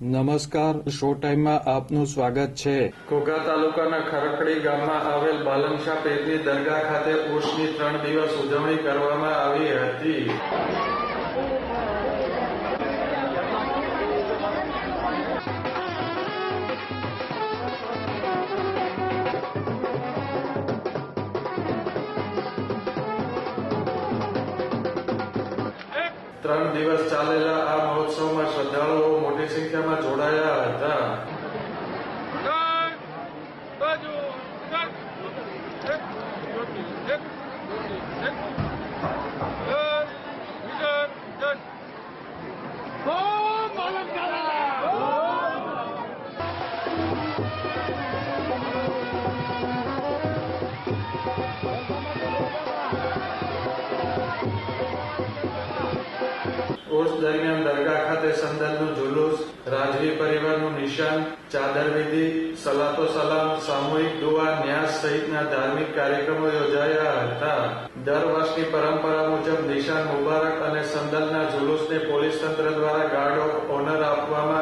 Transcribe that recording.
નમસ્કાર, શો ટાઈમમાં આપનું સ્વાગત છે. ઘોઘા તાલુકાના ખરકડી ગામમાં આવેલ બાલનશાહ પીરની દરગાહ ખાતે ઉર્ષની 3 દિવસ ઉજવણી કરવામાં આવી હતી. ત્રણ દિવસ ચાલેલા આ મહોત્સવમાં શ્રદ્ધાળુઓ મોટી સંખ્યામાં જોડાયા હતા. ઉર્ષ દરમિયાન દરગાહ ખાતે સંદલનું જુલુસ, રાજવી પરિવારનું નિશાન, ચાદર વિધિ, સલાતો સલામ, સામૂહિક દુઆ, ન્યાસ સહિતના ધાર્મિક કાર્યક્રમો યોજાયા હતા. દર વર્ષની પરંપરા મુજબ નિશાન મુબારક અને સંદલના જુલુસને પોલીસ તંત્ર દ્વારા ગાર્ડ ઓફ ઓનર આપવામાં